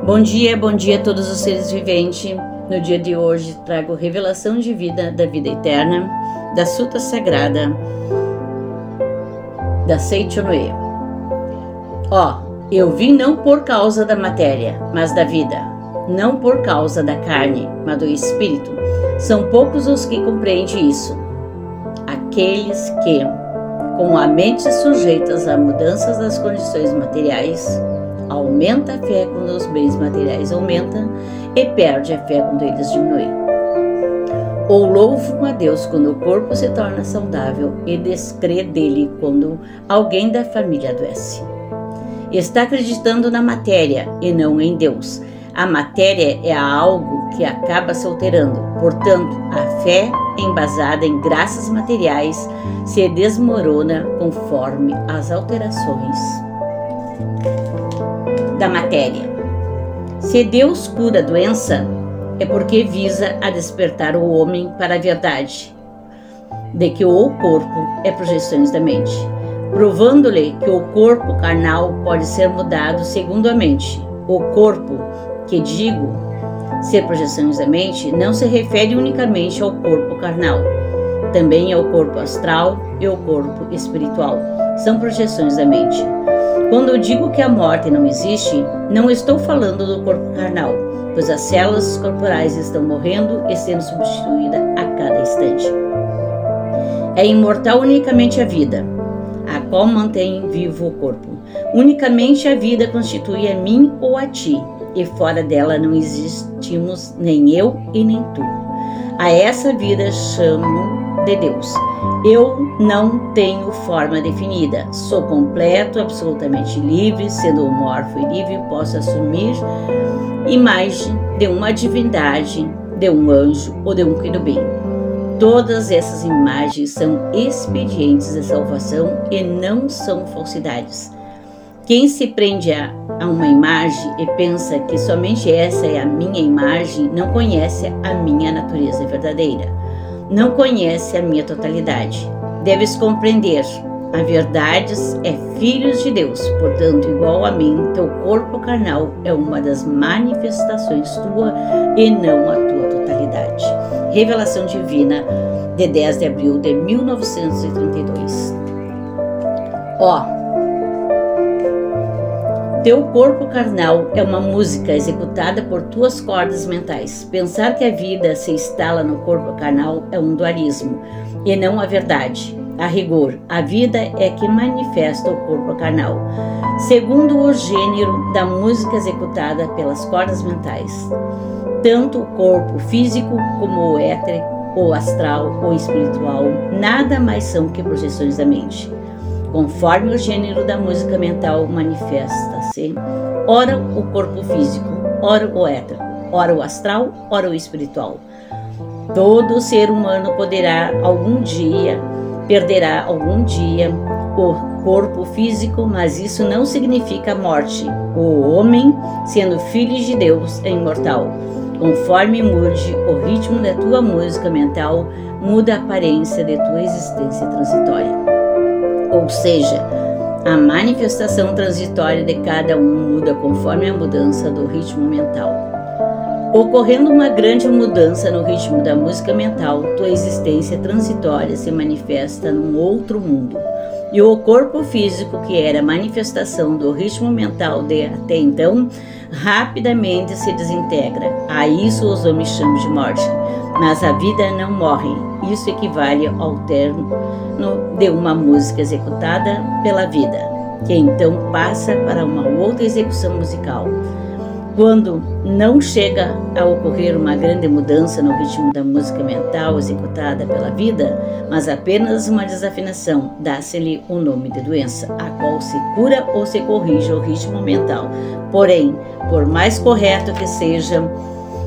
Bom dia a todos os seres viventes. No dia de hoje trago revelação de vida da vida eterna, da Suta Sagrada, da Seichonoe. Eu vim não por causa da matéria, mas da vida, não por causa da carne, mas do espírito. São poucos os que compreendem isso. Aqueles que, com a mente sujeitas a mudanças das condições materiais, aumenta a fé quando os bens materiais aumentam e perde a fé quando eles diminuem. Ou louvam a Deus quando o corpo se torna saudável e descrê dele quando alguém da família adoece. Está acreditando na matéria e não em Deus. A matéria é algo que acaba se alterando, portanto, a fé embasada em graças materiais se desmorona conforme as alterações da matéria. Se Deus cura a doença, é porque visa a despertar o homem para a verdade de que o corpo é projeções da mente, provando-lhe que o corpo carnal pode ser mudado segundo a mente. O corpo, que digo ser projeções da mente, não se refere unicamente ao corpo carnal, também ao corpo astral e ao corpo espiritual. São projeções da mente. Quando eu digo que a morte não existe, não estou falando do corpo carnal, pois as células corporais estão morrendo e sendo substituídas a cada instante. É imortal unicamente a vida, a qual mantém vivo o corpo. Unicamente a vida constitui a mim ou a ti, e fora dela não existimos nem eu e nem tu. A essa vida chamo de Deus. Eu não tenho forma definida, sou completo, absolutamente livre, sendo homórfico e livre, posso assumir imagem de uma divindade, de um anjo ou de um querubim. Todas essas imagens são expedientes de salvação e não são falsidades. Quem se prende a uma imagem e pensa que somente essa é a minha imagem, não conhece a minha natureza verdadeira. Não conhece a minha totalidade. Deves compreender, a verdade é filhos de Deus, portanto, igual a mim, teu corpo carnal é uma das manifestações tua e não a tua totalidade. Revelação divina de 10 de abril de 1932. Teu corpo carnal é uma música executada por tuas cordas mentais. Pensar que a vida se instala no corpo carnal é um dualismo, e não a verdade. A rigor, a vida é que manifesta o corpo carnal, segundo o gênero da música executada pelas cordas mentais. Tanto o corpo físico como o éter, o astral ou espiritual, nada mais são que projeções da mente. Conforme o gênero da música mental manifesta-se, ora o corpo físico, ora o éter, ora o astral, ora o espiritual. Todo ser humano perderá algum dia o corpo físico, mas isso não significa a morte. O homem, sendo filho de Deus, é imortal. Conforme mude o ritmo da tua música mental, muda a aparência de tua existência transitória. Ou seja, a manifestação transitória de cada um muda conforme a mudança do ritmo mental. Ocorrendo uma grande mudança no ritmo da música mental, tua existência transitória se manifesta num outro mundo. E o corpo físico, que era a manifestação do ritmo mental de até então, rapidamente se desintegra. A isso os homens chamam de morte. Mas a vida não morre. Isso equivale ao término de uma música executada pela vida, que então passa para uma outra execução musical. Quando não chega a ocorrer uma grande mudança no ritmo da música mental executada pela vida, mas apenas uma desafinação, dá-se-lhe o nome de doença, a qual se cura ou se corrige o ritmo mental. Porém, por mais correto que seja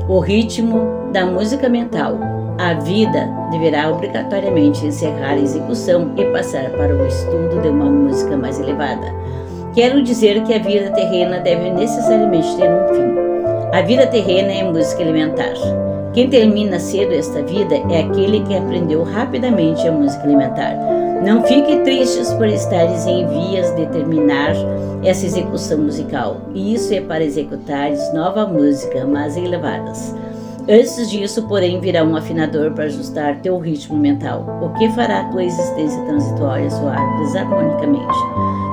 o ritmo da música mental, a vida deverá obrigatoriamente encerrar a execução e passar para o estudo de uma música mais elevada. Quero dizer que a vida terrena deve necessariamente ter um fim. A vida terrena é música elementar. Quem termina cedo esta vida é aquele que aprendeu rapidamente a música elementar. Não fique tristes por estares em vias de terminar essa execução musical. Isso é para executares nova música, mas elevadas. Antes disso, porém, virá um afinador para ajustar teu ritmo mental, o que fará tua existência transitória soar desarmonicamente.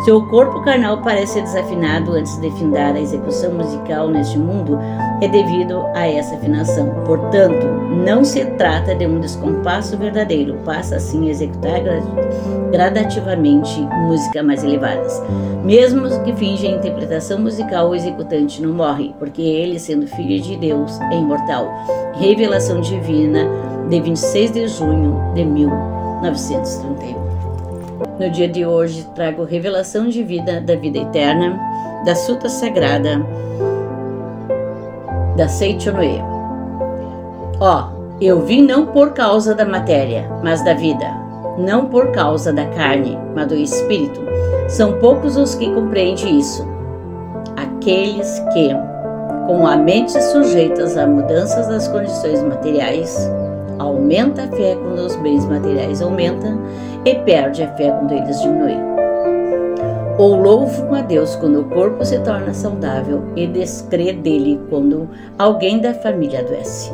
Seu corpo carnal parece desafinado antes de findar a execução musical neste mundo, é devido a essa afinação. Portanto, não se trata de um descompasso verdadeiro, passa assim a executar gradativamente músicas mais elevadas. Mesmo que finja a interpretação musical, o executante não morre, porque ele, sendo filho de Deus, é imortal. Revelação Divina, de 26 de junho de 1931. No dia de hoje, trago Revelação Divina da Vida Eterna, da Suta Sagrada, da Seichonoye. Eu vim não por causa da matéria, mas da vida, não por causa da carne, mas do espírito. São poucos os que compreendem isso. Aqueles que, com a mente sujeitas a mudanças das condições materiais, aumenta a fé quando os bens materiais aumentam e perde a fé quando eles diminuem. Ou louvam a Deus quando o corpo se torna saudável e descrê dele quando alguém da família adoece.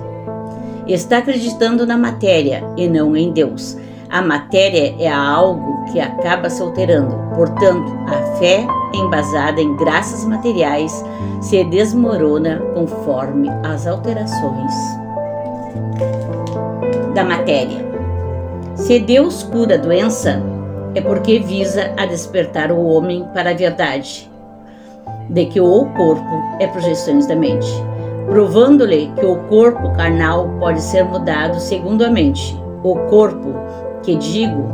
Está acreditando na matéria e não em Deus. A matéria é algo que acaba se alterando, portanto, a fé embasada em graças materiais se desmorona conforme as alterações da matéria. Se Deus cura a doença, é porque visa a despertar o homem para a verdade de que o corpo é projeções da mente, provando-lhe que o corpo carnal pode ser mudado segundo a mente. O corpo, que digo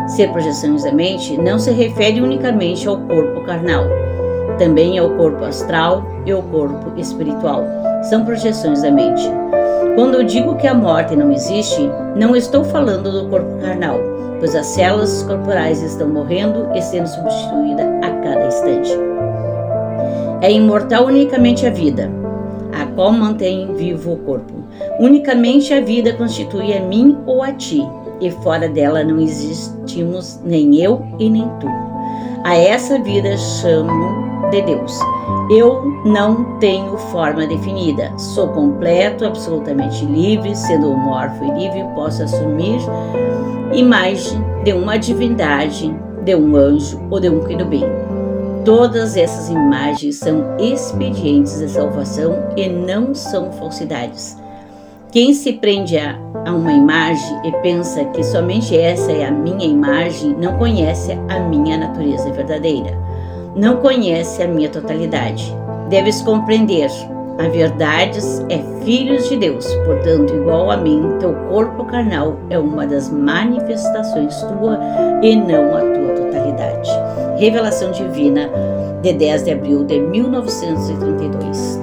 ser projeções da mente, não se refere unicamente ao corpo carnal, também ao corpo astral e ao corpo espiritual. São projeções da mente. Quando eu digo que a morte não existe, não estou falando do corpo carnal, pois as células corporais estão morrendo e sendo substituídas a cada instante. É imortal unicamente a vida, a qual mantém vivo o corpo. Unicamente a vida constitui a mim ou a ti, e fora dela não existimos nem eu e nem tu. A essa vida chamo de Deus. Eu não tenho forma definida, sou completo, absolutamente livre, sendo homórfico e livre, posso assumir imagem de uma divindade, de um anjo ou de um querubim. Todas essas imagens são expedientes de salvação e não são falsidades. Quem se prende a uma imagem e pensa que somente essa é a minha imagem, não conhece a minha natureza verdadeira, não conhece a minha totalidade. Deves compreender, a verdade é filhos de Deus, portanto, igual a mim, teu corpo carnal é uma das manifestações tua e não a tua totalidade. Revelação Divina, de 10 de abril de 1932.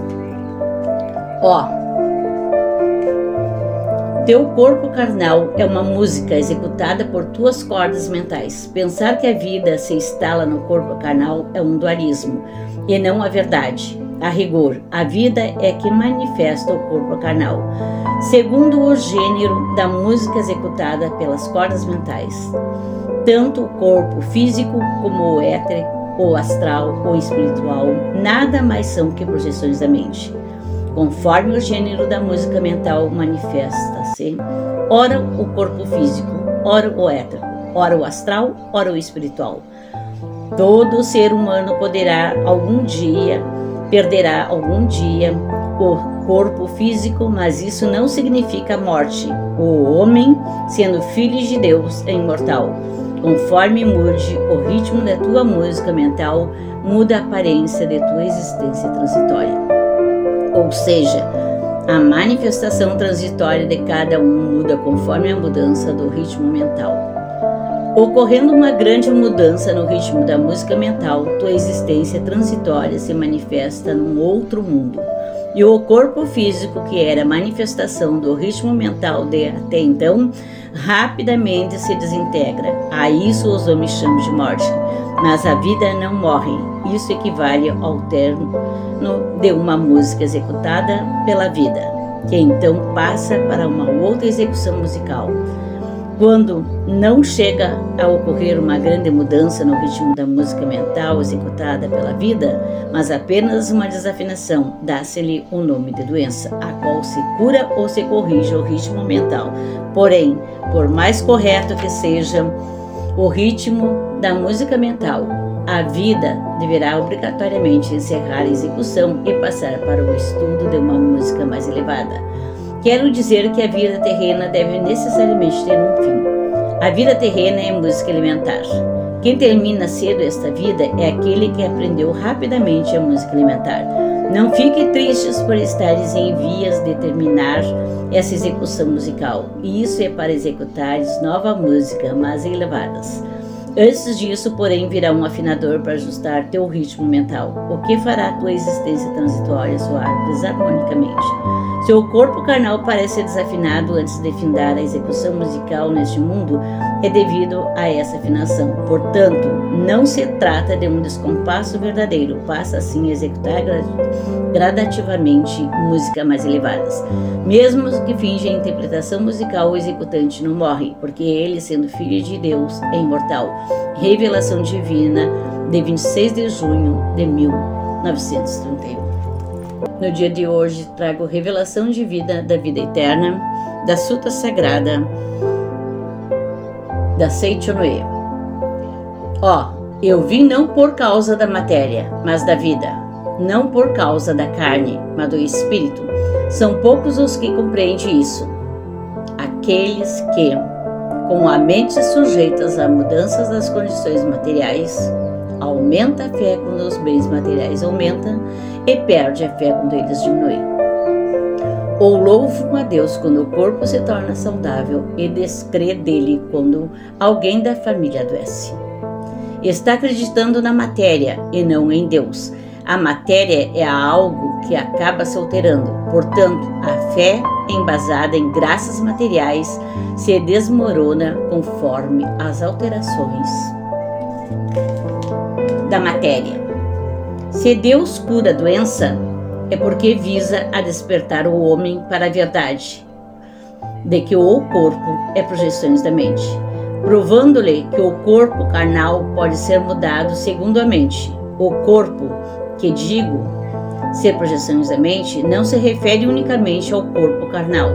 Teu corpo carnal é uma música executada por tuas cordas mentais. Pensar que a vida se instala no corpo carnal é um dualismo, e não a verdade. A rigor, a vida é que manifesta o corpo carnal, segundo o gênero da música executada pelas cordas mentais. Tanto o corpo físico como o éter, ou astral, ou espiritual, nada mais são que projeções da mente. Conforme o gênero da música mental manifesta-se, ora o corpo físico, ora o éter, ora o astral, ora o espiritual. Todo ser humano perderá algum dia o corpo físico, mas isso não significa morte. O homem, sendo filho de Deus, é imortal. Conforme mude o ritmo da tua música mental, muda a aparência de tua existência transitória. Ou seja, a manifestação transitória de cada um muda conforme a mudança do ritmo mental. Ocorrendo uma grande mudança no ritmo da música mental, tua existência transitória se manifesta num outro mundo. E o corpo físico, que era a manifestação do ritmo mental de até então, rapidamente se desintegra. A isso os homens chamam de morte. Mas a vida não morre. Isso equivale ao término de uma música executada pela vida, que então passa para uma outra execução musical. Quando não chega a ocorrer uma grande mudança no ritmo da música mental executada pela vida, mas apenas uma desafinação, dá-se-lhe o nome de doença, a qual se cura ou se corrige o ritmo mental. Porém, por mais correto que seja o ritmo da música mental, a vida deverá obrigatoriamente encerrar a execução e passar para o estudo de uma música mais elevada. Quero dizer que a vida terrena deve necessariamente ter um fim. A vida terrena é música elementar. Quem termina cedo esta vida é aquele que aprendeu rapidamente a música elementar. Não fiquem tristes por estares em vias de terminar essa execução musical. E isso é para executares nova música, mas elevadas. Antes disso, porém, virá um afinador para ajustar teu ritmo mental, o que fará tua existência transitória soar desarmonicamente. Seu corpo carnal parece desafinado antes de findar a execução musical neste mundo, é devido a essa afinação. Portanto, não se trata de um descompasso verdadeiro, passa assim a executar gradativamente músicas mais elevadas. Mesmo que finja a interpretação musical, o executante não morre, porque ele, sendo filho de Deus, é imortal. Revelação Divina, de 26 de junho de 1931. No dia de hoje, trago Revelação Divina da Vida Eterna, da Suta Sagrada, da Seichonoye. Eu vim não por causa da matéria, mas da vida, não por causa da carne, mas do Espírito. São poucos os que compreendem isso. Aqueles que, com a mente sujeitas a mudanças das condições materiais, aumenta a fé quando os bens materiais aumentam e perde a fé quando eles diminuem. Ou louvam a Deus quando o corpo se torna saudável e descrê dele quando alguém da família adoece. Está acreditando na matéria e não em Deus. A matéria é algo que acaba se alterando. Portanto, a fé embasada em graças materiais se desmorona conforme as alterações da matéria. Se Deus cura a doença, é porque visa a despertar o homem para a verdade de que o corpo é projeções da mente, provando-lhe que o corpo carnal pode ser mudado segundo a mente. O corpo, que digo ser projeções da mente, não se refere unicamente ao corpo carnal,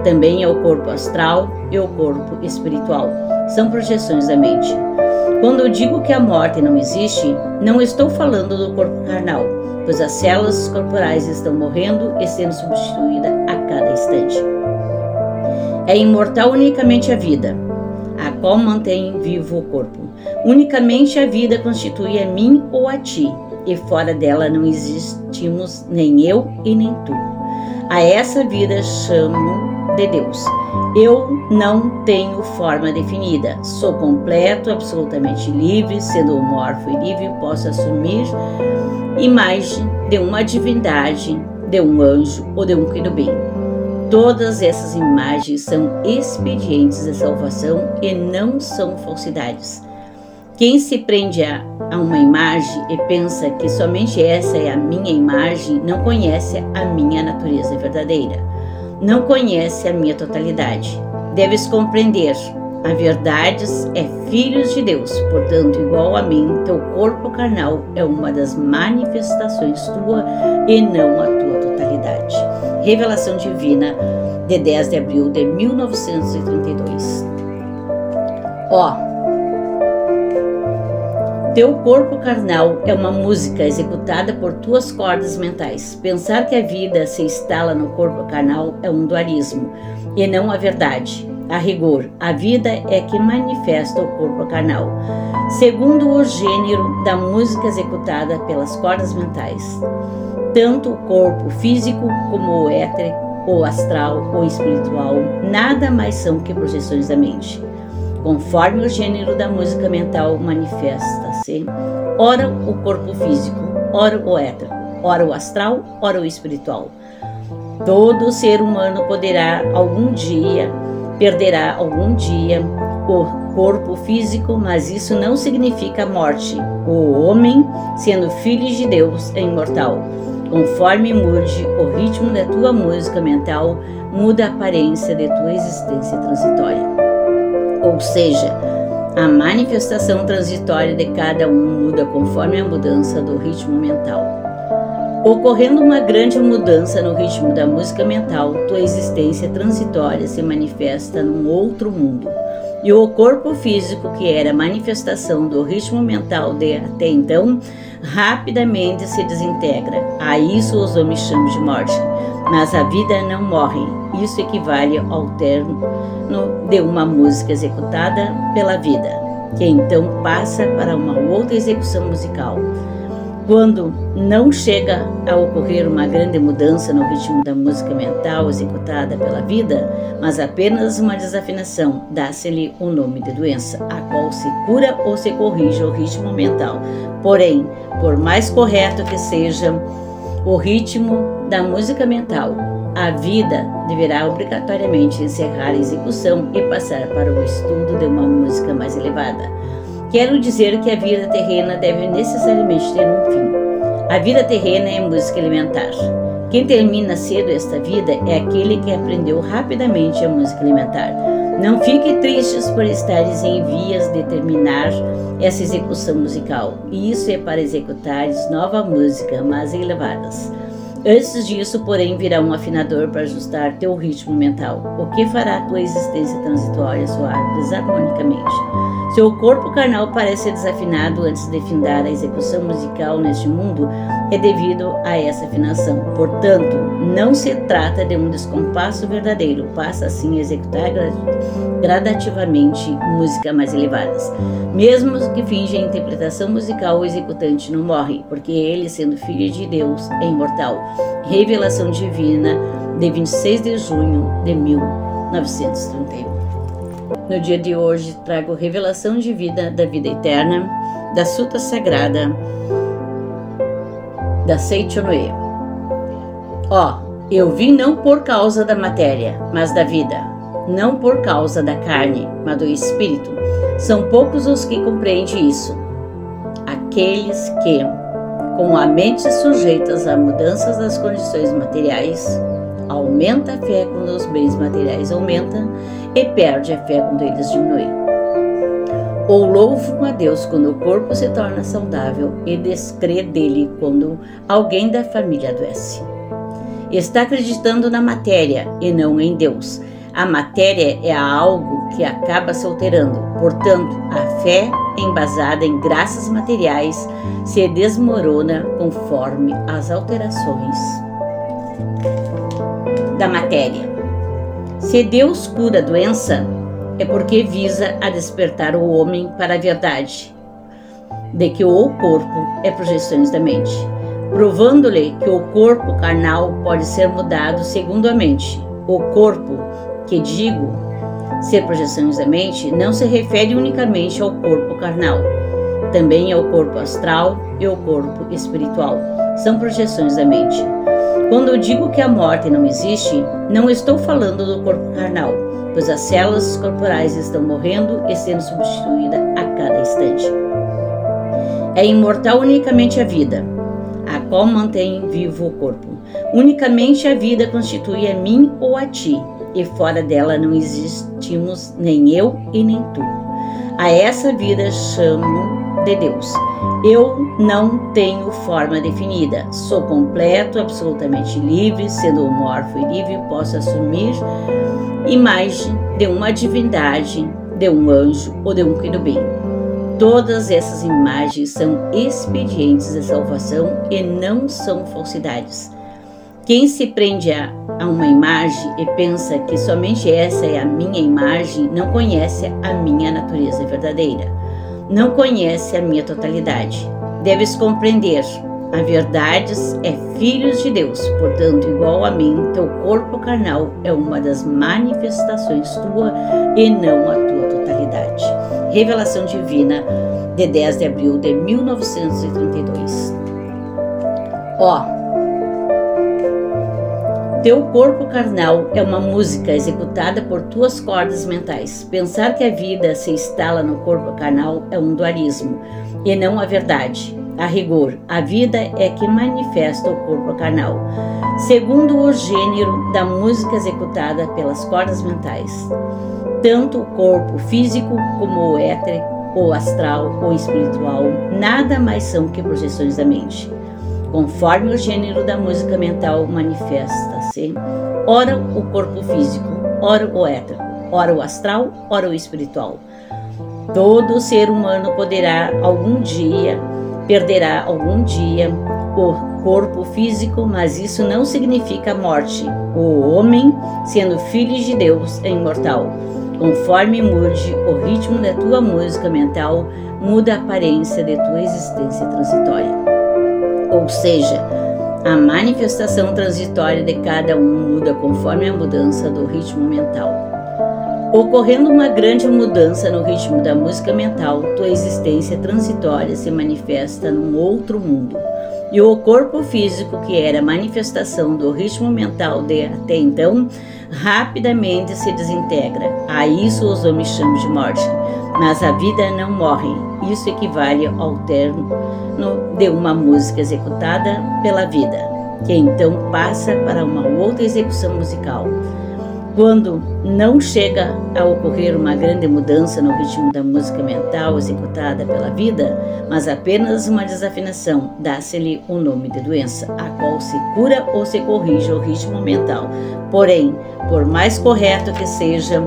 também ao corpo astral e ao corpo espiritual. São projeções da mente. Quando eu digo que a morte não existe, não estou falando do corpo carnal, pois as células corporais estão morrendo e sendo substituídas a cada instante. É imortal unicamente a vida, a qual mantém vivo o corpo. Unicamente a vida constitui a mim ou a ti, e fora dela não existimos nem eu e nem tu. A essa vida chamo de Deus. Eu não tenho forma definida, sou completo, absolutamente livre, sendo homórfico e livre, posso assumir imagem de uma divindade, de um anjo ou de um querubim. Todas essas imagens são expedientes de salvação e não são falsidades. Quem se prende a uma imagem e pensa que somente essa é a minha imagem, não conhece a minha natureza verdadeira, não conhece a minha totalidade. Deves compreender, a verdade é filhos de Deus, portanto, igual a mim, teu corpo carnal é uma das manifestações tua e não a tua totalidade. Revelação Divina, de 10 de abril de 1932. Teu corpo carnal é uma música executada por tuas cordas mentais. Pensar que a vida se instala no corpo carnal é um dualismo, e não a verdade. A rigor, a vida é que manifesta o corpo carnal, segundo o gênero da música executada pelas cordas mentais. Tanto o corpo físico como o éter, o astral ou espiritual, nada mais são que projeções da mente. Conforme o gênero da música mental manifesta-se, ora o corpo físico, ora o éter, ora o astral, ora o espiritual. Todo ser humano perderá algum dia o corpo físico, mas isso não significa morte. O homem, sendo filho de Deus, é imortal. Conforme mude o ritmo da tua música mental, muda a aparência de tua existência transitória. ou seja, a manifestação transitória de cada um muda conforme a mudança do ritmo mental. Ocorrendo uma grande mudança no ritmo da música mental, tua existência transitória se manifesta num outro mundo. E o corpo físico, que era a manifestação do ritmo mental de até então, rapidamente se desintegra. A isso os homens chamam de morte. Mas a vida não morre. Isso equivale ao término de uma música executada pela vida, que então passa para uma outra execução musical. Quando não chega a ocorrer uma grande mudança no ritmo da música mental executada pela vida, mas apenas uma desafinação, dá-se-lhe o nome de doença, a qual se cura ou se corrige o ritmo mental. Porém, por mais correto que seja o ritmo da música mental, a vida deverá obrigatoriamente encerrar a execução e passar para o estudo de uma música mais elevada. Quero dizer que a vida terrena deve necessariamente ter um fim. A vida terrena é música elementar. Quem termina cedo esta vida é aquele que aprendeu rapidamente a música elementar. Não fique tristes por estares em vias de terminar essa execução musical. Isso é para executares nova música, mas elevadas. Antes disso, porém, virá um afinador para ajustar teu ritmo mental, o que fará tua existência transitória soar desarmonicamente. Se o corpo carnal parece desafinado antes de findar a execução musical neste mundo, é devido a essa afinação. Portanto, não se trata de um descompasso verdadeiro, passa assim a executar gradativamente músicas mais elevadas. Mesmo que finja a interpretação musical, o executante não morre, porque ele, sendo filho de Deus, é imortal. Revelação Divina, de 26 de junho de 1931. No dia de hoje, trago Revelação Divina da Vida Eterna, da Suta Sagrada, da Seichonoye. Eu vim não por causa da matéria, mas da vida, não por causa da carne, mas do Espírito. São poucos os que compreendem isso. Aqueles que, com a mente sujeitas a mudanças das condições materiais, aumenta a fé quando os bens materiais aumentam e perde a fé quando eles diminuem. Ou louvam a Deus quando o corpo se torna saudável e descrê dele quando alguém da família adoece. Está acreditando na matéria e não em Deus. A matéria é algo que acaba se alterando. Portanto, a fé embasada em graças materiais se desmorona conforme as alterações da matéria. Se Deus cura a doença, é porque visa a despertar o homem para a verdade de que o corpo é projeções da mente, provando-lhe que o corpo carnal pode ser mudado segundo a mente. O corpo, que digo ser projeções da mente, não se refere unicamente ao corpo carnal, também ao corpo astral e ao corpo espiritual. São projeções da mente. Quando eu digo que a morte não existe, não estou falando do corpo carnal, pois as células corporais estão morrendo e sendo substituídas a cada instante. É imortal unicamente a vida, a qual mantém vivo o corpo. Unicamente a vida constitui a mim ou a ti, e fora dela não existimos nem eu e nem tu. A essa vida chamo de Deus. Eu não tenho forma definida, sou completo, absolutamente livre, sendo homórfico e livre, posso assumir imagem de uma divindade, de um anjo ou de um querubim. Todas essas imagens são expedientes de salvação e não são falsidades. Quem se prende a uma imagem e pensa que somente essa é a minha imagem, não conhece a minha natureza verdadeira, não conhece a minha totalidade. Deves compreender, a verdade é filhos de Deus, portanto, igual a mim, teu corpo carnal é uma das manifestações tua e não a tua totalidade. Revelação Divina, de 10 de abril de 1932. Teu corpo carnal é uma música executada por tuas cordas mentais. Pensar que a vida se instala no corpo carnal é um dualismo, e não a verdade. A rigor, a vida é que manifesta o corpo carnal, segundo o gênero da música executada pelas cordas mentais. tanto o corpo físico como o éter, ou astral ou espiritual, nada mais são que projeções da mente. Conforme o gênero da música mental manifesta-se, ora o corpo físico, ora o éter, ora o astral, ora o espiritual. Todo ser humano perderá algum dia o corpo físico, mas isso não significa morte. O homem, sendo filho de Deus, é imortal. Conforme mude o ritmo da tua música mental, muda a aparência de tua existência transitória. Ou seja, a manifestação transitória de cada um muda conforme a mudança do ritmo mental. Ocorrendo uma grande mudança no ritmo da música mental, tua existência transitória se manifesta num outro mundo. E o corpo físico, que era a manifestação do ritmo mental de até então, rapidamente se desintegra. A isso os homens chamam de morte. Mas a vida não morre. Isso equivale ao término de uma música executada pela vida, que então passa para uma outra execução musical. Quando não chega a ocorrer uma grande mudança no ritmo da música mental executada pela vida, mas apenas uma desafinação, dá-se-lhe o nome de doença, a qual se cura ou se corrige o ritmo mental. Porém, por mais correto que seja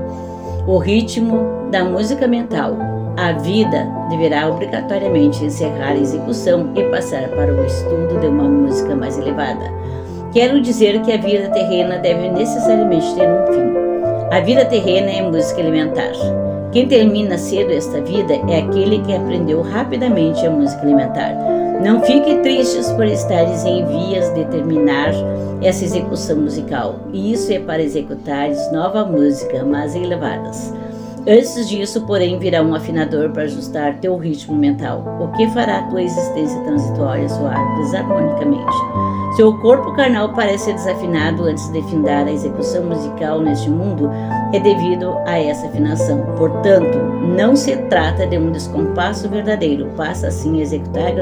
o ritmo da música mental, a vida deverá obrigatoriamente encerrar a execução e passar para o estudo de uma música mais elevada. Quero dizer que a vida terrena deve necessariamente ter um fim. A vida terrena é música elementar. Quem termina cedo esta vida é aquele que aprendeu rapidamente a música elementar. Não fique tristes por estares em vias de terminar essa execução musical. Isso é para executares nova música, mais elevadas. Antes disso, porém, virá um afinador para ajustar teu ritmo mental, o que fará tua existência transitória soar desarmonicamente. Se o corpo carnal parece desafinado antes de findar a execução musical neste mundo, é devido a essa afinação. Portanto, não se trata de um descompasso verdadeiro, passa assim a executar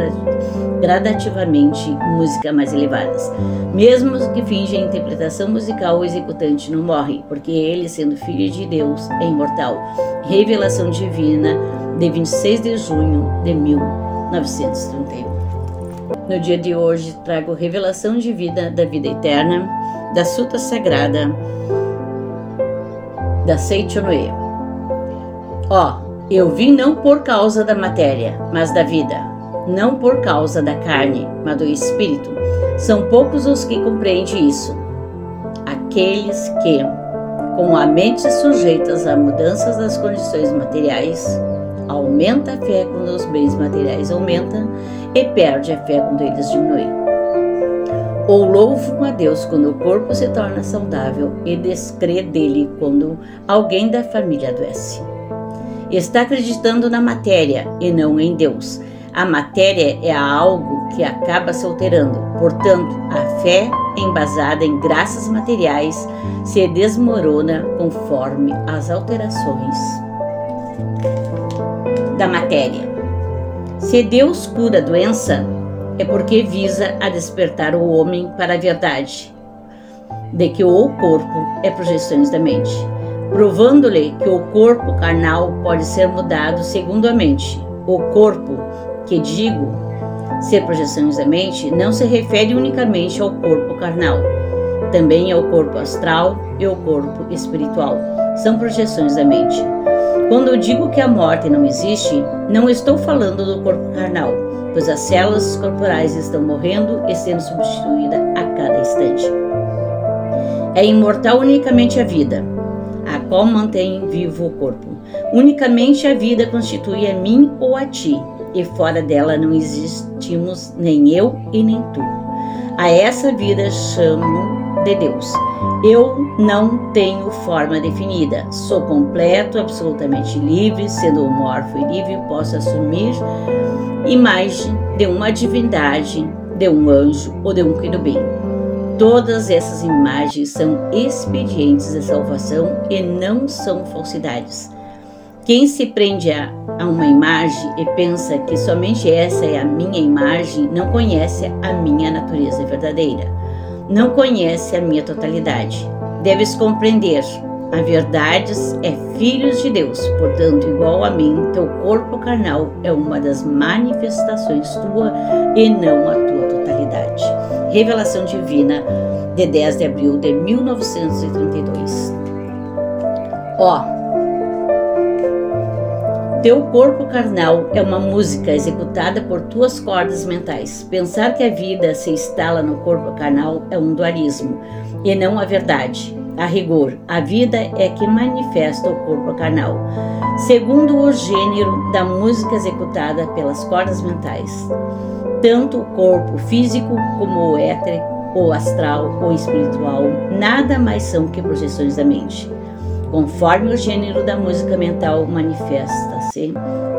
gradativamente músicas mais elevadas. Mesmo que finja a interpretação musical, o executante não morre, porque ele, sendo filho de Deus, é imortal. Revelação Divina, de 26 de junho de 1931. No dia de hoje, trago Revelação Divina da Vida Eterna, da Sutra Sagrada da Seichonoye. Eu vim não por causa da matéria, mas da vida, não por causa da carne, mas do espírito. São poucos os que compreendem isso. Aqueles que, com a mente sujeitas a mudanças das condições materiais, aumenta a fé quando os bens materiais aumentam e perde a fé quando eles diminuem. Ou louvam a Deus quando o corpo se torna saudável e descrê dele quando alguém da família adoece. Está acreditando na matéria e não em Deus. A matéria é algo que acaba se alterando. Portanto, a fé embasada em graças materiais se desmorona conforme as alterações da matéria. Se Deus cura a doença, é porque visa a despertar o homem para a verdade de que o corpo é projeções da mente, provando-lhe que o corpo carnal pode ser mudado segundo a mente. O corpo, que digo ser projeções da mente, não se refere unicamente ao corpo carnal, também ao corpo astral e ao corpo espiritual. São projeções da mente. Quando eu digo que a morte não existe, não estou falando do corpo carnal, pois as células corporais estão morrendo e sendo substituídas a cada instante. É imortal unicamente a vida, a qual mantém vivo o corpo. Unicamente a vida constitui a mim ou a ti, e fora dela não existimos nem eu e nem tu. A essa vida chamo de Deus. Eu não tenho forma definida, sou completo, absolutamente livre, sendo homórfico e livre, posso assumir imagem de uma divindade, de um anjo ou de um querubim. Todas essas imagens são expedientes de salvação e não são falsidades. Quem se prende a uma imagem e pensa que somente essa é a minha imagem, não conhece a minha natureza verdadeira. Não conhece a minha totalidade. Deves compreender a verdades é filhos de Deus, portanto, igual a mim, teu corpo carnal é uma das manifestações tua e não a tua totalidade. Revelação Divina, de 10 de abril de 1932. Teu corpo carnal é uma música executada por tuas cordas mentais. Pensar que a vida se instala no corpo carnal é um dualismo, e não a verdade. A rigor, a vida é que manifesta o corpo carnal, segundo o gênero da música executada pelas cordas mentais. Tanto o corpo físico como o éter, o astral ou espiritual, nada mais são que projeções da mente. Conforme o gênero da música mental manifesta-se,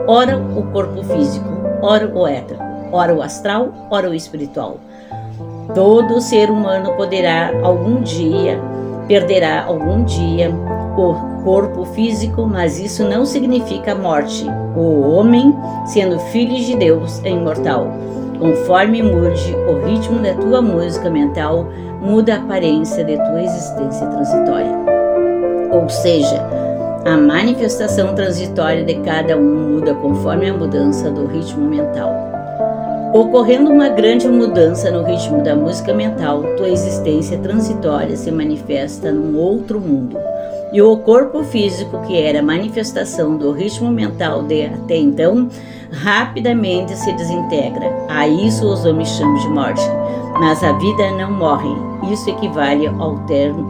ora o corpo físico, ora o éter, ora o astral, ora o espiritual. Todo ser humano perderá algum dia o corpo físico, mas isso não significa morte. O homem, sendo filho de Deus, é imortal. Conforme mude o ritmo da tua música mental, muda a aparência de tua existência transitória. Ou seja, a manifestação transitória de cada um muda conforme a mudança do ritmo mental. Ocorrendo uma grande mudança no ritmo da música mental, tua existência transitória se manifesta num outro mundo. E o corpo físico, que era a manifestação do ritmo mental de até então, rapidamente se desintegra. A isso os homens chamam de morte. Mas a vida não morre. Isso equivale ao término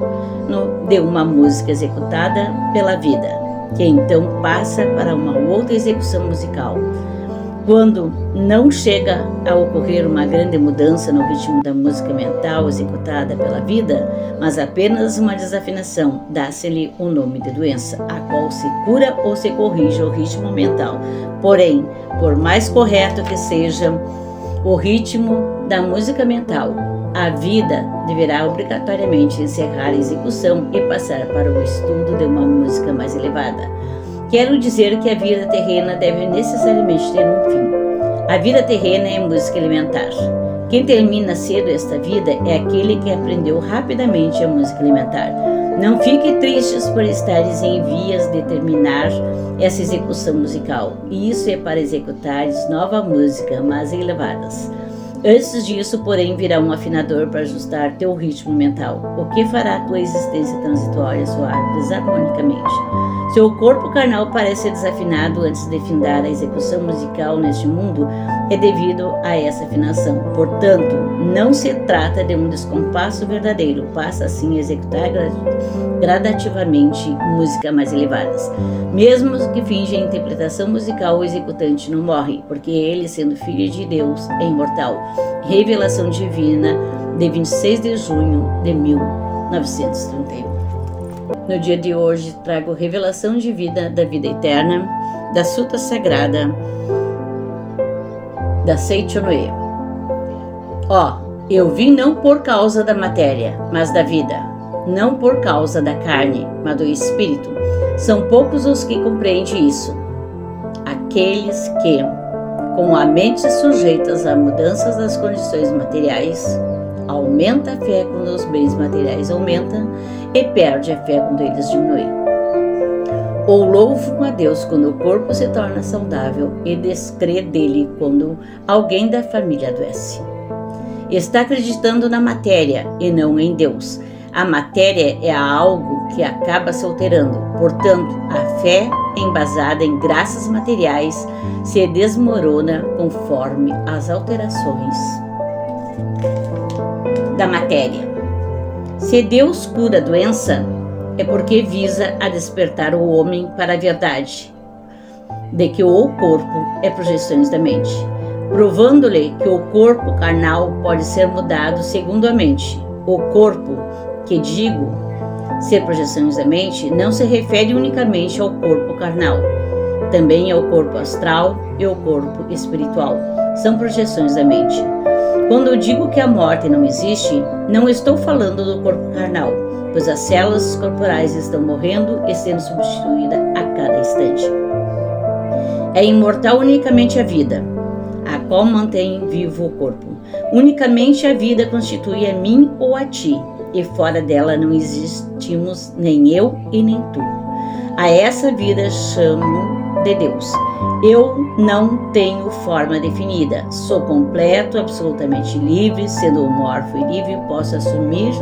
de uma música executada pela vida, que então passa para uma outra execução musical. Quando não chega a ocorrer uma grande mudança no ritmo da música mental executada pela vida, mas apenas uma desafinação, dá-se-lhe o nome de doença, a qual se cura ou se corrige o ritmo mental. Porém, por mais correto que seja o ritmo da música mental, a vida deverá obrigatoriamente encerrar a execução e passar para o estudo de uma música mais elevada. Quero dizer que a vida terrena deve necessariamente ter um fim. A vida terrena é música elementar. Quem termina cedo esta vida é aquele que aprendeu rapidamente a música elementar. Não fique tristes por estares em vias de terminar essa execução musical. Isso é para executares nova música, mais elevadas. Antes disso, porém, virá um afinador para ajustar teu ritmo mental, o que fará tua existência transitória soar desarmonicamente. Seu corpo carnal parece desafinado antes de findar a execução musical neste mundo, é devido a essa afinação. Portanto, não se trata de um descompasso verdadeiro, passa assim a executar gradativamente músicas mais elevadas. Mesmo que finja a interpretação musical, o executante não morre, porque ele, sendo filho de Deus, é imortal. Revelação Divina, de 26 de junho de 1931. No dia de hoje, trago Revelação Divina da Vida Eterna, da Suta Sagrada, da Seichonoe. Eu vim não por causa da matéria, mas da vida, não por causa da carne, mas do Espírito. São poucos os que compreendem isso. Aqueles que, com a mente sujeitas a mudanças das condições materiais, aumenta a fé quando os bens materiais aumentam e perde a fé quando eles diminuem. Ou louvam a Deus quando o corpo se torna saudável e descrê dele quando alguém da família adoece. Está acreditando na matéria e não em Deus. A matéria é algo que acaba se alterando, portanto, a fé embasada em graças materiais se desmorona conforme as alterações da matéria. Se Deus cura a doença, é porque visa a despertar o homem para a verdade de que o corpo é projeções da mente, provando-lhe que o corpo carnal pode ser mudado segundo a mente. O corpo, que digo ser projeções da mente, não se refere unicamente ao corpo carnal, também ao corpo astral e ao corpo espiritual. São projeções da mente. Quando eu digo que a morte não existe, não estou falando do corpo carnal, pois as células corporais estão morrendo e sendo substituídas a cada instante. É imortal unicamente a vida, a qual mantém vivo o corpo. Unicamente a vida constitui a mim ou a ti. e fora dela não existimos nem eu e nem tu. A essa vida chamo de Deus. Eu não tenho forma definida, sou completo, absolutamente livre, sendo homórfico e livre, posso assumir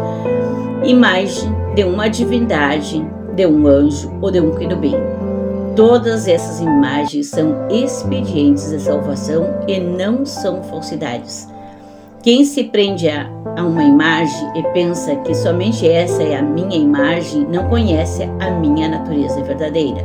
imagem de uma divindade, de um anjo ou de um querubim. Todas essas imagens são expedientes de salvação e não são falsidades. Quem se prende a uma imagem e pensa que somente essa é a minha imagem, não conhece a minha natureza verdadeira,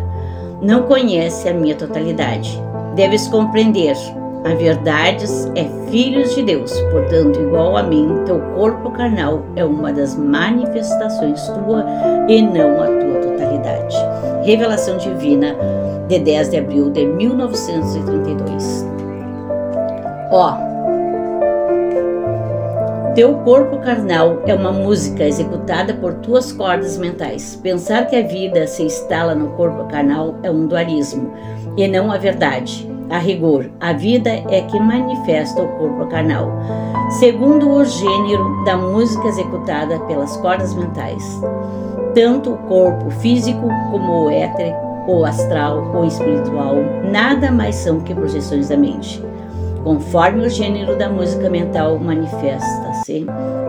não conhece a minha totalidade. Deves compreender, a verdade é filhos de Deus, portanto, igual a mim, teu corpo carnal é uma das manifestações tua e não a tua totalidade. Revelação Divina, de 10 de abril de 1932. Teu corpo carnal é uma música executada por tuas cordas mentais. Pensar que a vida se instala no corpo carnal é um dualismo, e não a verdade. A rigor, a vida é que manifesta o corpo carnal, segundo o gênero da música executada pelas cordas mentais. Tanto o corpo físico como o éter, ou astral, ou espiritual, nada mais são que projeções da mente. Conforme o gênero da música mental manifesta-se,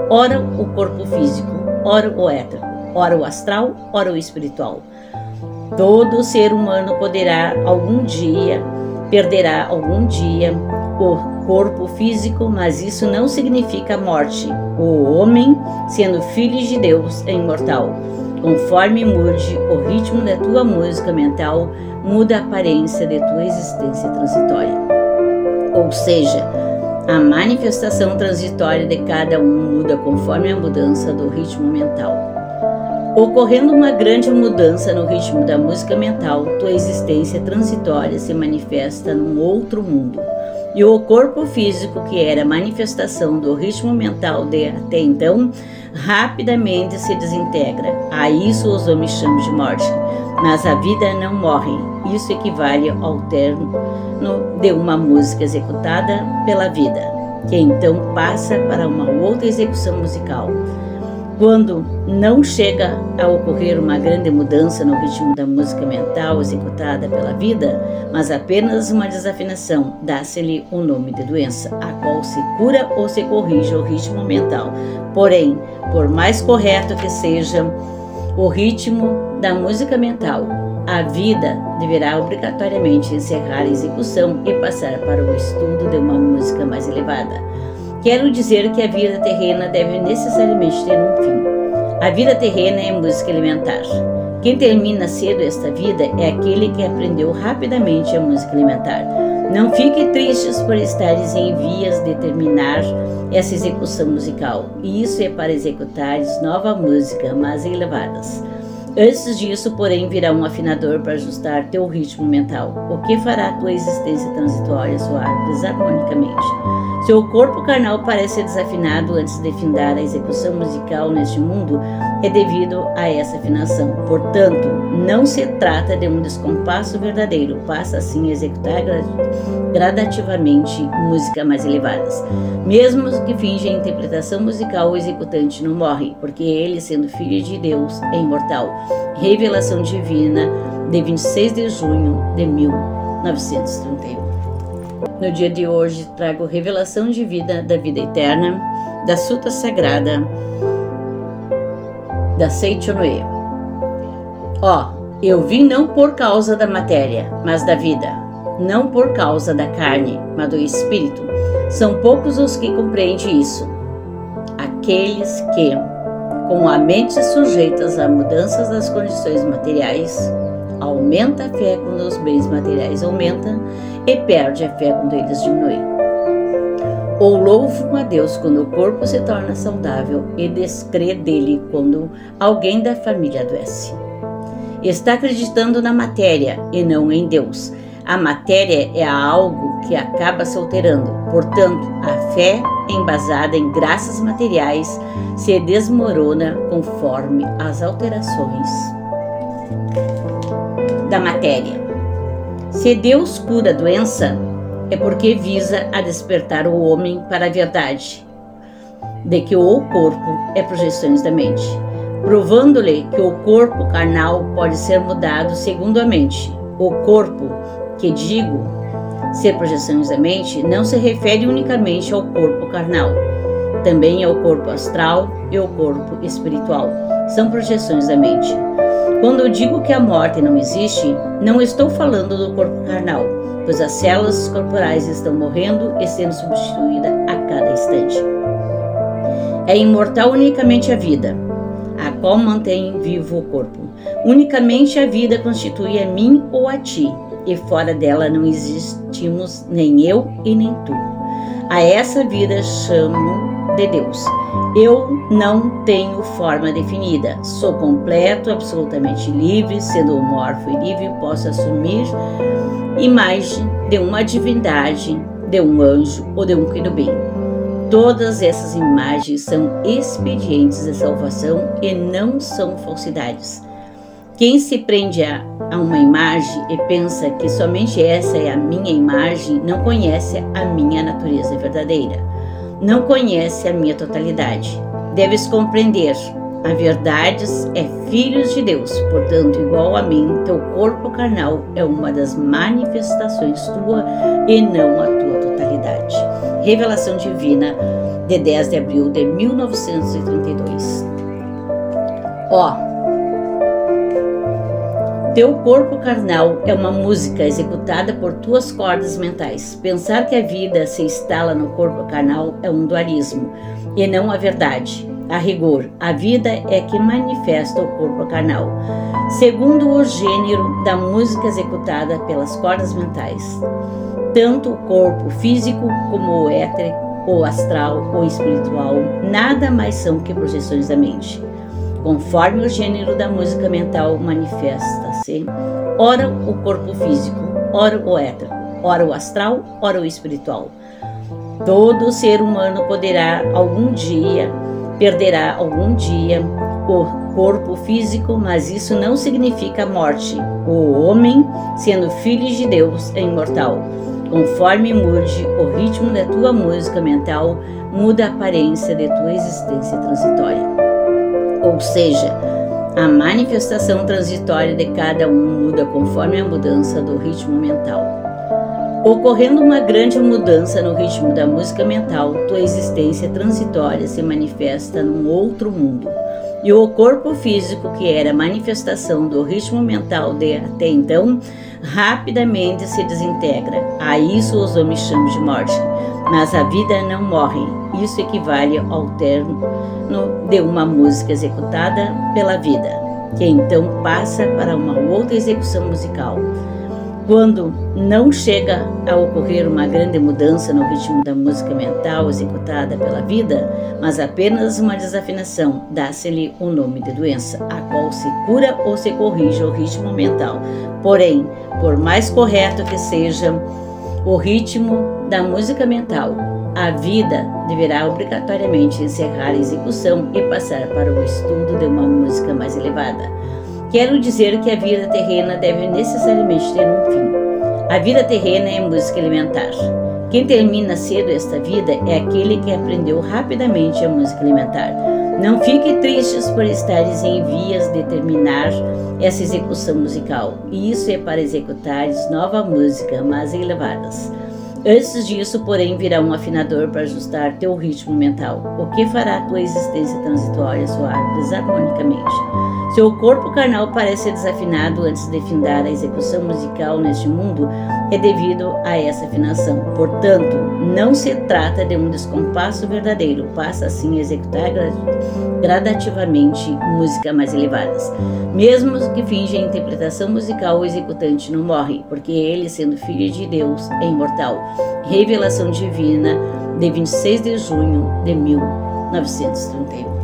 ora o corpo físico, ora o éter, ora o astral, ora o espiritual. Todo ser humano perderá algum dia o corpo físico, mas isso não significa morte. O homem, sendo filho de Deus, é imortal. Conforme mude o ritmo da tua música mental, muda a aparência de tua existência transitória. Ou seja, a manifestação transitória de cada um muda conforme a mudança do ritmo mental. Ocorrendo uma grande mudança no ritmo da música mental, tua existência transitória se manifesta num outro mundo. E o corpo físico, que era a manifestação do ritmo mental de até então, rapidamente se desintegra. A isso os homens chamam de morte. Mas a vida não morre. Isso equivale ao término de uma música executada pela vida, que então passa para uma outra execução musical. Quando não chega a ocorrer uma grande mudança no ritmo da música mental executada pela vida, mas apenas uma desafinação, dá-se-lhe o nome de doença, a qual se cura ou se corrige o ritmo mental. Porém, por mais correto que seja o ritmo da música mental, a vida deverá obrigatoriamente encerrar a execução e passar para o estudo de uma música mais elevada. Quero dizer que a vida terrena deve necessariamente ter um fim. A vida terrena é música elementar. Quem termina cedo esta vida é aquele que aprendeu rapidamente a música elementar. Não fique tristes por estares em vias de terminar essa execução musical. Isso é para executares nova música, mas elevadas. Antes disso, porém, virá um afinador para ajustar teu ritmo mental, o que fará tua existência transitória soar desarmonicamente. Seu corpo carnal parece desafinado antes de findar a execução musical neste mundo, é devido a essa afinação. Portanto, não se trata de um descompasso verdadeiro, passa assim a executar gradativamente músicas mais elevadas. Mesmo que finja a interpretação musical, o executante não morre, porque ele, sendo filho de Deus, é imortal. Revelação Divina, de 26 de junho de 1931. No dia de hoje, trago Revelação Divina da Vida Eterna, da Suta Sagrada, da Seichonoye. Eu vim não por causa da matéria, mas da vida, não por causa da carne, mas do Espírito. São poucos os que compreendem isso. Aqueles que, com a mente sujeitas a mudanças das condições materiais, aumenta a fé quando os bens materiais aumentam e perde a fé quando eles diminuem. Ou louvam a Deus quando o corpo se torna saudável e descrê dele quando alguém da família adoece. Está acreditando na matéria e não em Deus. A matéria é algo que acaba se alterando. Portanto, a fé embasada em graças materiais se desmorona conforme as alterações da matéria. Se Deus cura a doença, é porque visa a despertar o homem para a verdade, de que o corpo é projeções da mente, provando-lhe que o corpo carnal pode ser mudado segundo a mente. O corpo, que digo ser projeções da mente, não se refere unicamente ao corpo carnal, também ao corpo astral e ao corpo espiritual. São projeções da mente. Quando eu digo que a morte não existe, não estou falando do corpo carnal, pois as células corporais estão morrendo e sendo substituídas a cada instante. É imortal unicamente a vida, a qual mantém vivo o corpo. Unicamente a vida constitui a mim ou a ti, e fora dela não existimos nem eu e nem tu. A essa vida chamo de Deus. Eu não tenho forma definida, sou completo, absolutamente livre, sendo homórfico e livre, posso assumir imagem de uma divindade, de um anjo ou de um querubim. Todas essas imagens são expedientes de salvação e não são falsidades. Quem se prende a uma imagem e pensa que somente essa é a minha imagem, não conhece a minha natureza verdadeira, não conhece a minha totalidade. Deves compreender, a verdade é filhos de Deus, portanto, igual a mim, teu corpo carnal é uma das manifestações tua e não a tua totalidade. Revelação Divina, de 10 de abril de 1932. Teu corpo carnal é uma música executada por tuas cordas mentais. Pensar que a vida se instala no corpo carnal é um dualismo, e não a verdade. A rigor, a vida é que manifesta o corpo carnal, segundo o gênero da música executada pelas cordas mentais. Tanto o corpo físico como o éter, ou astral, ou espiritual, nada mais são que projeções da mente. Conforme o gênero da música mental manifesta-se, ora o corpo físico, ora o éter, ora o astral, ora o espiritual. Todo ser humano perderá algum dia o corpo físico, mas isso não significa morte. O homem, sendo filho de Deus, é imortal. Conforme mude o ritmo da tua música mental, muda a aparência de tua existência transitória. Ou seja, a manifestação transitória de cada um muda conforme a mudança do ritmo mental. Ocorrendo uma grande mudança no ritmo da música mental, tua existência transitória se manifesta num outro mundo. E o corpo físico, que era a manifestação do ritmo mental de até então, rapidamente se desintegra. A isso os homens chamam de morte. Mas a vida não morre. Isso equivale ao término de uma música executada pela vida, que então passa para uma outra execução musical. Quando não chega a ocorrer uma grande mudança no ritmo da música mental executada pela vida, mas apenas uma desafinação, dá-se-lhe o nome de doença, a qual se cura ou se corrige o ritmo mental. Porém, por mais correto que seja o ritmo da música mental, a vida deverá obrigatoriamente encerrar a execução e passar para o estudo de uma música mais elevada. Quero dizer que a vida terrena deve necessariamente ter um fim. A vida terrena é música elementar. Quem termina cedo esta vida é aquele que aprendeu rapidamente a música elementar. Não fique tristes por estares em vias de terminar essa execução musical. E isso é para executares nova música, mais elevadas. Antes disso, porém, virá um afinador para ajustar teu ritmo mental, o que fará tua existência transitória soar desarmonicamente. Se o corpo carnal parece desafinado antes de findar a execução musical neste mundo, é devido a essa afinação. Portanto, não se trata de um descompasso verdadeiro, passa assim a executar gradativamente músicas mais elevadas. Mesmo que finja a interpretação musical, o executante não morre, porque ele, sendo filho de Deus, é imortal. Revelação Divina, de 26 de junho de 1931.